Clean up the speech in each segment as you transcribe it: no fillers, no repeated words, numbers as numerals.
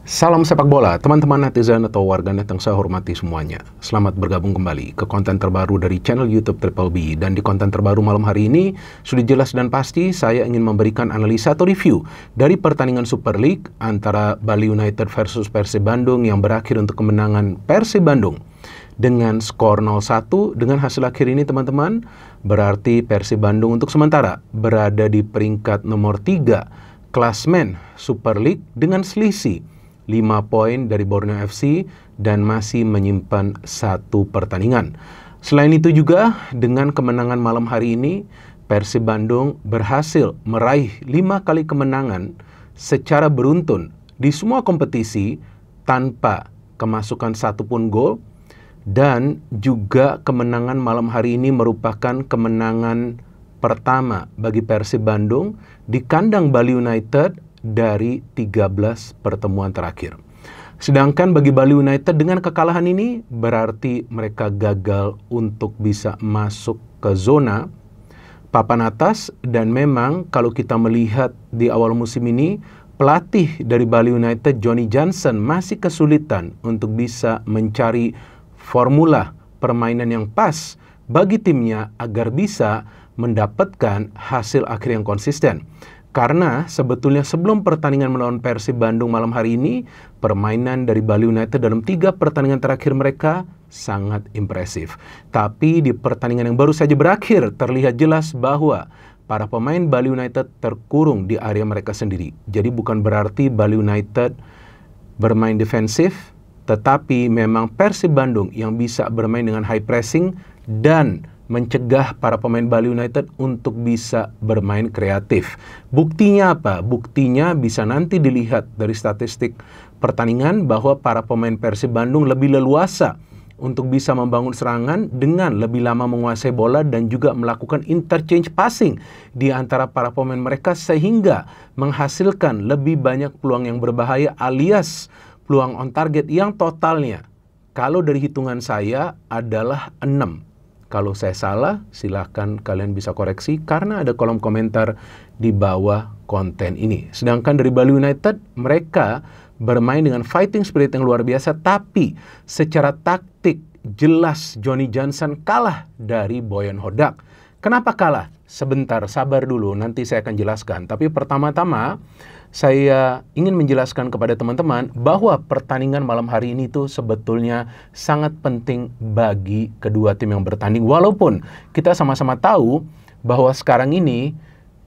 Salam sepak bola, teman-teman netizen atau warganet yang saya hormati semuanya. Selamat bergabung kembali ke konten terbaru dari channel YouTube Triple B. Dan di konten terbaru malam hari ini, sudah jelas dan pasti saya ingin memberikan analisa atau review dari pertandingan Super League antara Bali United versus Persib Bandung yang berakhir untuk kemenangan Persib Bandung dengan skor 0-1. Dengan hasil akhir ini teman-teman, berarti Persib Bandung untuk sementara berada di peringkat nomor 3 klasmen Super League dengan selisih 5 poin dari Borneo FC dan masih menyimpan 1 pertandingan. Selain itu juga, dengan kemenangan malam hari ini, Persib Bandung berhasil meraih 5 kali kemenangan secara beruntun di semua kompetisi tanpa kemasukan satupun gol. Dan juga kemenangan malam hari ini merupakan kemenangan pertama bagi Persib Bandung di kandang Bali United dari 13 pertemuan terakhir. Sedangkan bagi Bali United dengan kekalahan ini berarti mereka gagal untuk bisa masuk ke zona papan atas. Dan memang kalau kita melihat di awal musim ini, pelatih dari Bali United Johnny Johnson masih kesulitan untuk bisa mencari formula permainan yang pas bagi timnya agar bisa mendapatkan hasil akhir yang konsisten. Karena sebetulnya sebelum pertandingan melawan Persib Bandung malam hari ini, permainan dari Bali United dalam 3 pertandingan terakhir mereka sangat impresif. Tapi di pertandingan yang baru saja berakhir, terlihat jelas bahwa para pemain Bali United terkurung di area mereka sendiri. Jadi bukan berarti Bali United bermain defensif, tetapi memang Persib Bandung yang bisa bermain dengan high pressing dan mencegah para pemain Bali United untuk bisa bermain kreatif. Buktinya apa? Buktinya bisa nanti dilihat dari statistik pertandingan bahwa para pemain Persib Bandung lebih leluasa untuk bisa membangun serangan dengan lebih lama menguasai bola dan juga melakukan interchange passing di antara para pemain mereka sehingga menghasilkan lebih banyak peluang yang berbahaya alias peluang on target yang totalnya kalau dari hitungan saya adalah 6. Kalau saya salah, silahkan kalian bisa koreksi karena ada kolom komentar di bawah konten ini. Sedangkan dari Bali United, mereka bermain dengan fighting spirit yang luar biasa, tapi secara taktik jelas Johnny Johnson kalah dari Boyan Hodak. Kenapa kalah? Sebentar, sabar dulu, nanti saya akan jelaskan. Tapi pertama-tama, saya ingin menjelaskan kepada teman-teman bahwa pertandingan malam hari ini tuh sebetulnya sangat penting bagi kedua tim yang bertanding. Walaupun kita sama-sama tahu bahwa sekarang ini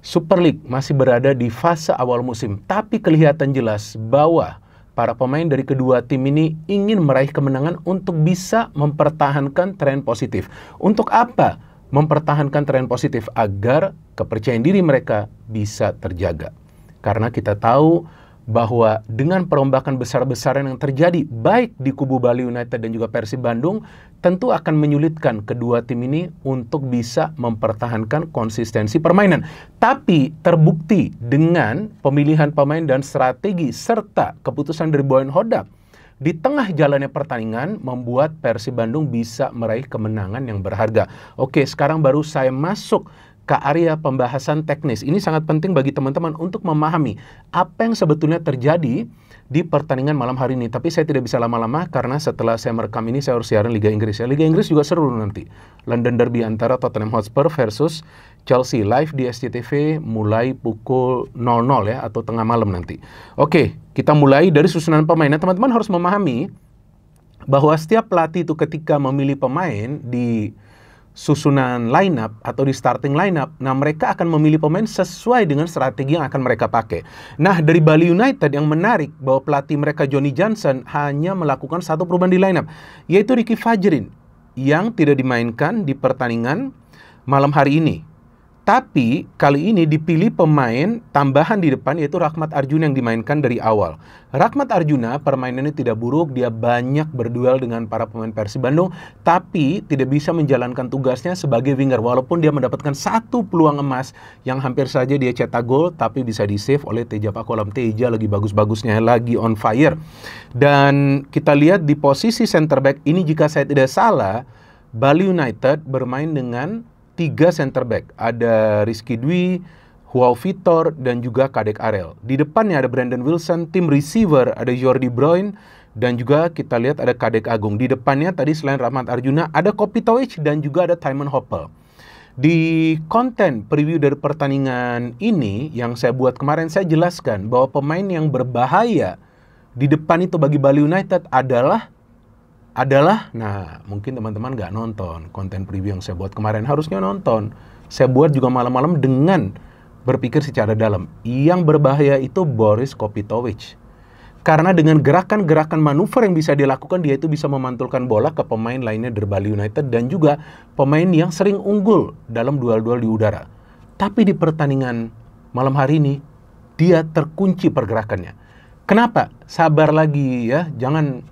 Super League masih berada di fase awal musim, tapi kelihatan jelas bahwa para pemain dari kedua tim ini ingin meraih kemenangan untuk bisa mempertahankan tren positif. Untuk apa? Mempertahankan tren positif agar kepercayaan diri mereka bisa terjaga. Karena kita tahu bahwa dengan perombakan besar-besaran yang terjadi baik di kubu Bali United dan juga Persib Bandung, tentu akan menyulitkan kedua tim ini untuk bisa mempertahankan konsistensi permainan. Tapi terbukti dengan pemilihan pemain dan strategi serta keputusan dari Boyan Hodak di tengah jalannya pertandingan membuat Persib Bandung bisa meraih kemenangan yang berharga. Oke, sekarang baru saya masuk ke area pembahasan teknis. Ini sangat penting bagi teman-teman untuk memahami apa yang sebetulnya terjadi di pertandingan malam hari ini. Tapi saya tidak bisa lama-lama karena setelah saya merekam ini saya harus siaran Liga Inggris. Ya, Liga Inggris juga seru nanti. London Derby antara Tottenham Hotspur versus Chelsea live di SCTV mulai pukul 00 ya atau tengah malam nanti. Oke, kita mulai dari susunan pemain. Nah, teman-teman harus memahami bahwa setiap pelatih itu ketika memilih pemain di susunan lineup atau di starting lineup, nah mereka akan memilih pemain sesuai dengan strategi yang akan mereka pakai. Nah, dari Bali United yang menarik bahwa pelatih mereka Johnny Johnson hanya melakukan satu perubahan di lineup, yaitu Ricky Fajrin yang tidak dimainkan di pertandingan malam hari ini. Tapi kali ini dipilih pemain tambahan di depan yaitu Rahmat Arjuna yang dimainkan dari awal. Rahmat Arjuna permainannya tidak buruk, dia banyak berduel dengan para pemain Persib Bandung, tapi tidak bisa menjalankan tugasnya sebagai winger. Walaupun dia mendapatkan 1 peluang emas yang hampir saja dia cetak gol, tapi bisa di-save oleh Teja Pakualam. Teja lagi bagus-bagusnya, lagi on fire. Dan kita lihat di posisi center back ini jika saya tidak salah, Bali United bermain dengan 3 center back. Ada Rizky Dwi, Joao Vitor, dan juga Kadek Arel. Di depannya ada Brandon Wilson, tim receiver ada Jordi Bruyne, dan juga kita lihat ada Kadek Agung. Di depannya tadi selain Rahmat Arjuna ada Kopitovic dan juga ada Tymon Hoppel. Di konten preview dari pertandingan ini yang saya buat kemarin, saya jelaskan bahwa pemain yang berbahaya di depan itu bagi Bali United adalah nah mungkin teman-teman nggak nonton konten preview yang saya buat kemarin, harusnya nonton. Saya buat juga malam-malam dengan berpikir secara dalam. Yang berbahaya itu Boris Kopitovic. Karena dengan gerakan-gerakan manuver yang bisa dilakukan, dia itu bisa memantulkan bola ke pemain lainnya dari Bali United dan juga pemain yang sering unggul dalam duel-duel di udara. Tapi di pertandingan malam hari ini, dia terkunci pergerakannya. Kenapa? Sabar lagi ya, jangan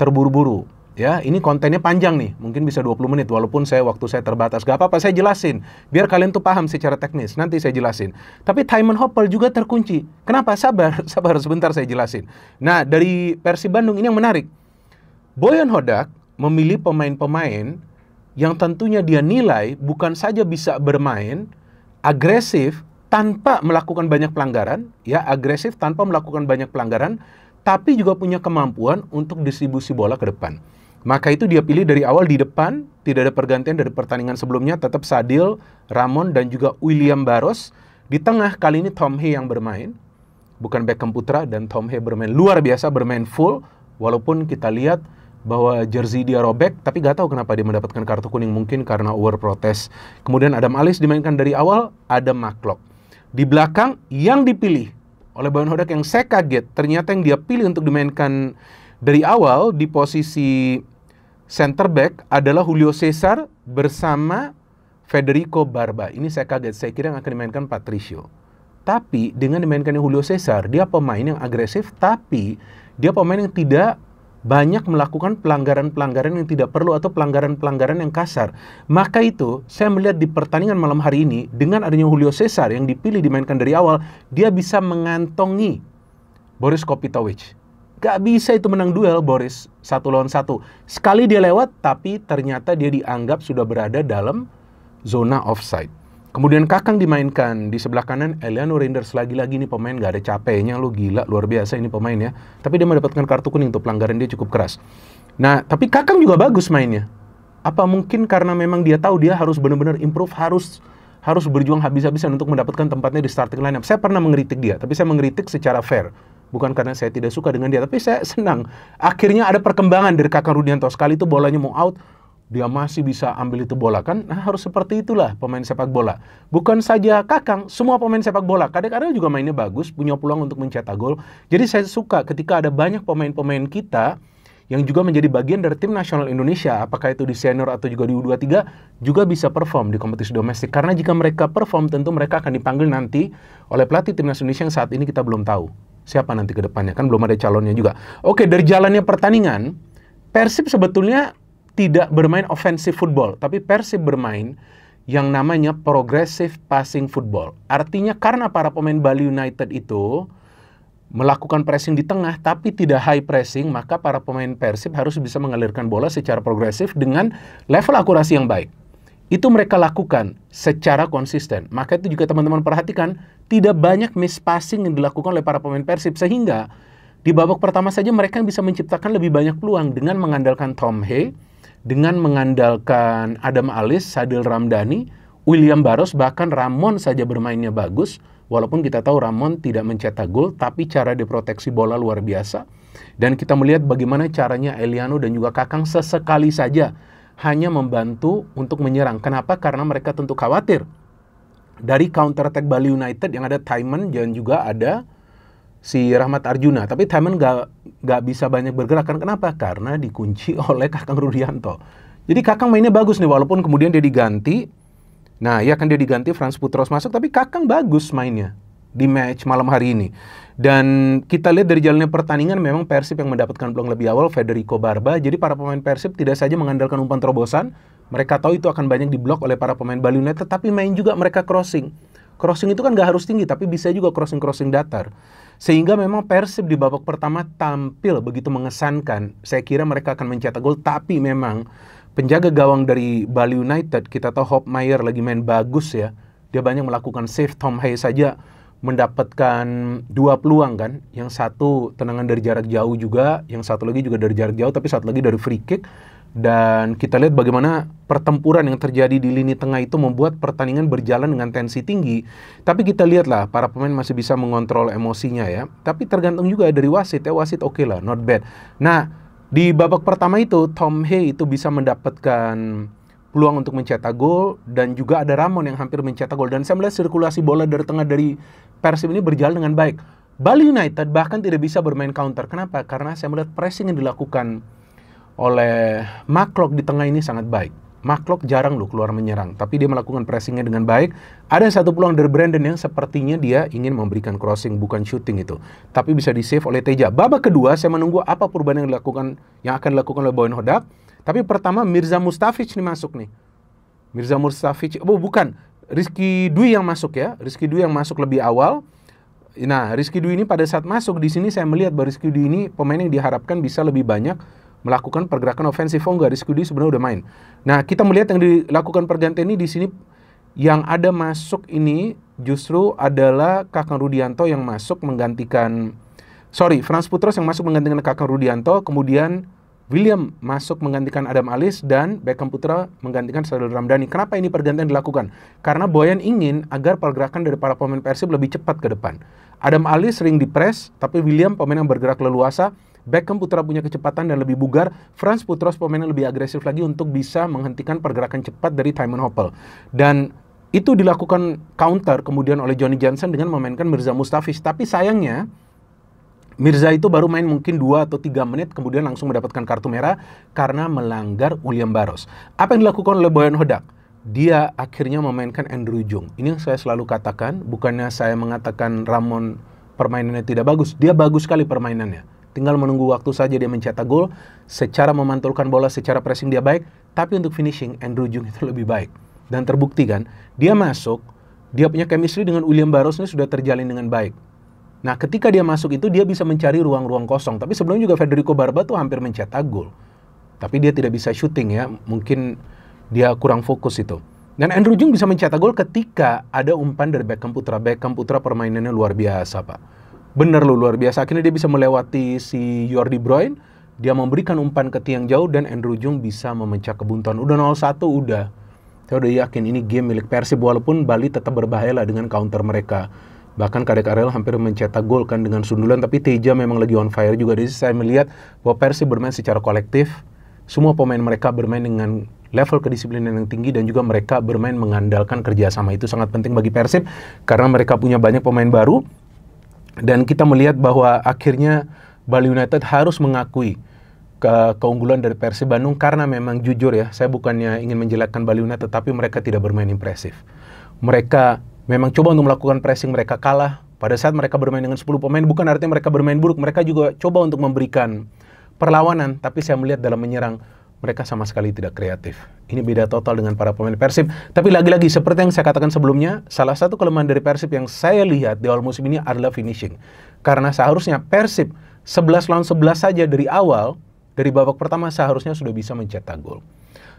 terburu-buru. Ya, ini kontennya panjang nih, mungkin bisa 20 menit, walaupun waktu saya terbatas. Gak apa-apa, saya jelasin, biar kalian tuh paham secara teknis, nanti saya jelasin. Tapi Tymon Hoppel juga terkunci. Kenapa? Sabar sebentar saya jelasin. Nah, dari Persib Bandung ini yang menarik. Boyan Hodak memilih pemain-pemain yang tentunya dia nilai bukan saja bisa bermain agresif tanpa melakukan banyak pelanggaran, tapi juga punya kemampuan untuk distribusi bola ke depan. Maka itu dia pilih dari awal di depan, tidak ada pergantian dari pertandingan sebelumnya, tetap Sadil, Ramon, dan juga William Barros. Di tengah kali ini Tom Hee yang bermain, bukan Beckham Putra, dan Tom Hee bermain luar biasa, bermain full, walaupun kita lihat bahwa jersey dia robek, tapi gak tahu kenapa dia mendapatkan kartu kuning, mungkin karena over protest. Kemudian Adam Alis dimainkan dari awal, ada Maklock. Di belakang yang dipilih oleh Boyan Hodak yang saya kaget, ternyata yang dia pilih untuk dimainkan dari awal di posisi center back adalah Julio Cesar bersama Federico Barba. Ini saya kaget, saya kira yang akan dimainkan Patricio. Tapi dengan dimainkannya Julio Cesar, dia pemain yang agresif, tapi dia pemain yang tidak banyak melakukan pelanggaran-pelanggaran yang tidak perlu atau pelanggaran-pelanggaran yang kasar. Maka itu, saya melihat di pertandingan malam hari ini, dengan adanya Julio Cesar yang dipilih dimainkan dari awal, dia bisa mengantongi Boris Kopitovic. Gak bisa itu menang duel Boris 1 lawan 1. Sekali dia lewat, tapi ternyata dia dianggap sudah berada dalam zona offside. Kemudian Kakang dimainkan di sebelah kanan, Eliano Reinders. Lagi-lagi nih pemain gak ada capeknya, lu gila, luar biasa ini pemain ya. Tapi dia mendapatkan kartu kuning, untuk pelanggaran dia cukup keras. Nah, tapi Kakang juga bagus mainnya. Apa mungkin karena memang dia tahu dia harus benar-benar improve, harus berjuang habis-habisan untuk mendapatkan tempatnya di starting lineup. Saya pernah mengkritik dia, tapi saya mengkritik secara fair. Bukan karena saya tidak suka dengan dia, tapi saya senang. Akhirnya ada perkembangan dari Kakang Rudianto. Sekali itu bolanya mau out, dia masih bisa ambil itu bola kan. Nah, harus seperti itulah pemain sepak bola. Bukan saja Kakang, semua pemain sepak bola. Kadang-kadang juga mainnya bagus, punya peluang untuk mencetak gol. Jadi saya suka ketika ada banyak pemain-pemain kita yang juga menjadi bagian dari tim nasional Indonesia, apakah itu di senior atau juga di U23, juga bisa perform di kompetisi domestik. Karena jika mereka perform, tentu mereka akan dipanggil nanti oleh pelatih timnas Indonesia yang saat ini kita belum tahu siapa nanti ke depannya, kan belum ada calonnya juga. Oke, dari jalannya pertandingan, Persib sebetulnya tidak bermain offensive football, tapi Persib bermain yang namanya progressive passing football. Artinya karena para pemain Bali United itu melakukan pressing di tengah, tapi tidak high pressing, maka para pemain Persib harus bisa mengalirkan bola secara progresif dengan level akurasi yang baik. Itu mereka lakukan secara konsisten. Maka itu juga teman-teman perhatikan, tidak banyak miss passing yang dilakukan oleh para pemain Persib. Sehingga di babak pertama saja mereka bisa menciptakan lebih banyak peluang dengan mengandalkan Tom Hee, dengan mengandalkan Adam Alis, Sadil Ramdhani, William Barros, bahkan Ramon saja bermainnya bagus. Walaupun kita tahu Ramon tidak mencetak gol, tapi cara diproteksi bola luar biasa. Dan kita melihat bagaimana caranya Eliano dan juga Kakang sesekali saja hanya membantu untuk menyerang. Kenapa? Karena mereka tentu khawatir dari counter attack Bali United yang ada Tymon dan juga ada si Rahmat Arjuna. Tapi Tymon gak bisa banyak bergerak. Kenapa? Karena dikunci oleh Kakang Rudianto. Jadi Kakang mainnya bagus nih, walaupun kemudian dia diganti. Nah, ya kan dia diganti, Frans Putros masuk, tapi Kakang bagus mainnya di match malam hari ini. Dan kita lihat dari jalannya pertandingan, memang Persib yang mendapatkan peluang lebih awal, Federico Barba. Jadi para pemain Persib tidak saja mengandalkan umpan terobosan, mereka tahu itu akan banyak diblok oleh para pemain Bali United, tapi main juga mereka crossing. Crossing itu kan gak harus tinggi, tapi bisa juga crossing-crossing datar. Sehingga memang Persib di babak pertama tampil begitu mengesankan. Saya kira mereka akan mencetak gol, tapi memang penjaga gawang dari Bali United, kita tahu Hopmeyer lagi main bagus ya. Dia banyak melakukan save. Tom Hay saja mendapatkan 2 peluang kan. Yang satu tendangan dari jarak jauh juga, yang satu lagi juga dari jarak jauh, tapi satu lagi dari free kick. Dan kita lihat bagaimana pertempuran yang terjadi di lini tengah itu membuat pertandingan berjalan dengan tensi tinggi. Tapi kita lihatlah, para pemain masih bisa mengontrol emosinya ya. Tapi tergantung juga dari wasit ya. Wasit oke lah, not bad. Nah, di babak pertama itu, Tom Hay itu bisa mendapatkan peluang untuk mencetak gol. Dan juga ada Ramon yang hampir mencetak gol. Dan saya melihat sirkulasi bola dari tengah dari Persib ini berjalan dengan baik. Bali United bahkan tidak bisa bermain counter. Kenapa? Karena saya melihat pressing yang dilakukan oleh McClough di tengah ini sangat baik. McClough jarang loh keluar menyerang, tapi dia melakukan pressingnya dengan baik. Ada satu peluang dari Brandon yang sepertinya dia ingin memberikan crossing, bukan shooting itu, tapi bisa di save oleh Teja. Babak kedua saya menunggu apa perubahan yang akan dilakukan oleh Boyan Hodak. Tapi pertama Mirza Mustafic nih masuk nih. Mirza Mustafic, bukan, Rizky Dwi yang masuk ya. Rizky Dwi yang masuk lebih awal. Nah, Rizky Dwi ini pada saat masuk di sini saya melihat bahwa Rizky Dwi ini pemain yang diharapkan bisa lebih banyak melakukan pergerakan ofensif. Rizky Dwi sebenarnya udah main. Nah, kita melihat yang dilakukan pergantian ini di sini yang ada masuk ini justru adalah Kakang Rudianto yang masuk menggantikan Frans Putros yang masuk menggantikan Kakang Rudianto, kemudian William masuk menggantikan Adam Alis, dan Beckham Putra menggantikan Sadil Ramdhani. Kenapa ini pergantian dilakukan? Karena Boyan ingin agar pergerakan dari para pemain Persib lebih cepat ke depan. Adam Alis sering dipres, tapi William pemain yang bergerak leluasa. Beckham Putra punya kecepatan dan lebih bugar. Frans Putros pemain yang lebih agresif lagi untuk bisa menghentikan pergerakan cepat dari Tymon Hoppel. Dan itu dilakukan counter kemudian oleh Johnny Johnson dengan memainkan Mirza Mustafic. Tapi sayangnya Mirza itu baru main mungkin 2 atau 3 menit kemudian langsung mendapatkan kartu merah karena melanggar William Barros. Apa yang dilakukan oleh Boyan Hodak? Dia akhirnya memainkan Andrew Jung. Ini yang saya selalu katakan, bukannya saya mengatakan Ramon permainannya tidak bagus. Dia bagus sekali permainannya. Tinggal menunggu waktu saja dia mencetak gol. Secara memantulkan bola, secara pressing dia baik. Tapi untuk finishing, Andrew Jung itu lebih baik. Dan terbukti kan, dia masuk, dia punya chemistry dengan William Barros ini sudah terjalin dengan baik. Nah, ketika dia masuk itu, dia bisa mencari ruang-ruang kosong. Tapi sebelumnya juga Federico Barba tuh hampir mencetak gol. Tapi dia tidak bisa shooting ya. Mungkin dia kurang fokus itu. Dan Andrew Jung bisa mencetak gol ketika ada umpan dari Beckham Putra. Beckham Putra permainannya luar biasa, Pak. Bener loh, luar biasa. Akhirnya dia bisa melewati si Jordi Bruyne. Dia memberikan umpan ke tiang jauh dan Andrew Jung bisa memecah kebuntuan. Udah 0-1 udah. Saya udah yakin ini game milik Persib walaupun Bali tetap berbahaya lah dengan counter mereka. Bahkan Kadek Ariel hampir mencetak gol kan dengan sundulan, tapi Teja memang lagi on fire juga. Jadi saya melihat bahwa Persib bermain secara kolektif. Semua pemain mereka bermain dengan level kedisiplinan yang tinggi dan juga mereka bermain mengandalkan kerjasama. Itu sangat penting bagi Persib karena mereka punya banyak pemain baru. Dan kita melihat bahwa akhirnya Bali United harus mengakui keunggulan dari Persib Bandung karena memang jujur ya, saya bukannya ingin menjelekkan Bali United, tapi mereka tidak bermain impresif. Mereka memang coba untuk melakukan pressing, mereka kalah. Pada saat mereka bermain dengan 10 pemain, bukan artinya mereka bermain buruk, mereka juga coba untuk memberikan perlawanan, tapi saya melihat dalam menyerang, mereka sama sekali tidak kreatif. Ini beda total dengan para pemain Persib. Tapi lagi-lagi, seperti yang saya katakan sebelumnya, salah satu kelemahan dari Persib yang saya lihat di awal musim ini adalah finishing. Karena seharusnya Persib 11 lawan 11 saja dari awal, dari babak pertama seharusnya sudah bisa mencetak gol.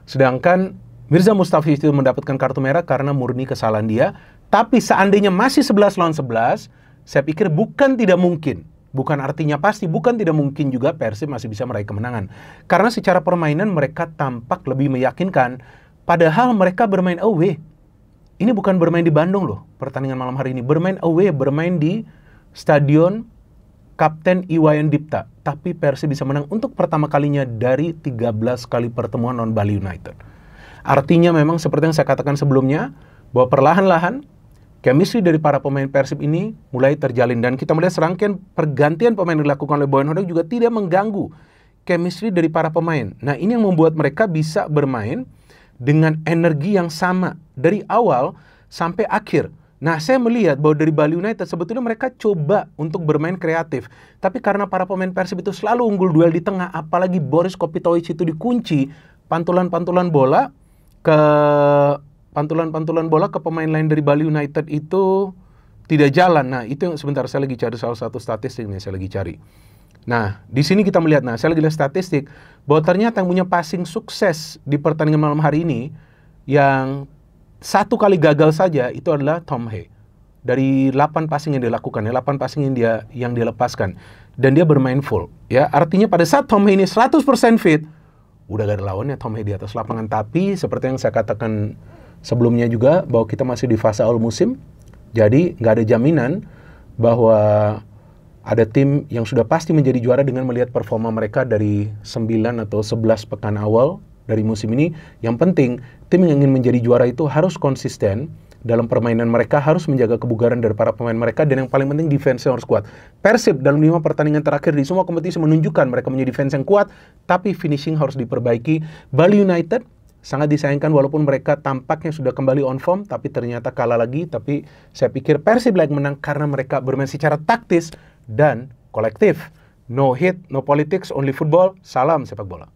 Sedangkan Mirza Mustafic itu mendapatkan kartu merah karena murni kesalahan dia. Tapi seandainya masih 11 lawan 11, saya pikir bukan tidak mungkin. Bukan artinya pasti, bukan tidak mungkin juga Persib masih bisa meraih kemenangan. Karena secara permainan mereka tampak lebih meyakinkan, padahal mereka bermain away. Ini bukan bermain di Bandung loh, pertandingan malam hari ini. Bermain away, bermain di Stadion Kapten Iwayan Dipta. Tapi Persib bisa menang untuk pertama kalinya dari 13 kali pertemuan non Bali United. Artinya memang seperti yang saya katakan sebelumnya, bahwa perlahan-lahan chemistry dari para pemain Persib ini mulai terjalin. Dan kita melihat serangkaian pergantian pemain yang dilakukan oleh Boyan Hodak juga tidak mengganggu chemistry dari para pemain. Nah, ini yang membuat mereka bisa bermain dengan energi yang sama dari awal sampai akhir. Nah, saya melihat bahwa dari Bali United sebetulnya mereka coba untuk bermain kreatif. Tapi karena para pemain Persib itu selalu unggul duel di tengah, apalagi Boris Kopitovic itu dikunci, pantulan-pantulan bola ke pemain lain dari Bali United itu tidak jalan. Nah, itu yang sebentar saya lagi cari salah satu statistik nih, saya lagi cari. Nah, di sini kita melihat, saya lagi lihat statistik, bahwa ternyata yang punya passing sukses di pertandingan malam hari ini, yang 1 kali gagal saja, itu adalah Tom Hay. Dari 8 passing yang dilakukan, 8 passing yang dia lepaskan. Dan dia bermain full. Ya, artinya pada saat Tom Hay ini 100% fit, udah gak ada lawannya Tom Hay di atas lapangan. Tapi, seperti yang saya katakan sebelumnya juga, bahwa kita masih di fase awal musim, jadi gak ada jaminan bahwa ada tim yang sudah pasti menjadi juara dengan melihat performa mereka dari 9 atau 11 pekan awal dari musim ini. Yang penting, tim yang ingin menjadi juara itu harus konsisten dalam permainan mereka, harus menjaga kebugaran dari para pemain mereka, dan yang paling penting defense-nya harus kuat. Persib dalam 5 pertandingan terakhir di semua kompetisi menunjukkan mereka punya defense yang kuat, tapi finishing harus diperbaiki. Bali United sangat disayangkan walaupun mereka tampaknya sudah kembali on form, tapi ternyata kalah lagi. Tapi saya pikir Persib layak menang karena mereka bermain secara taktis dan kolektif. No hit, no politics, only football. Salam sepak bola.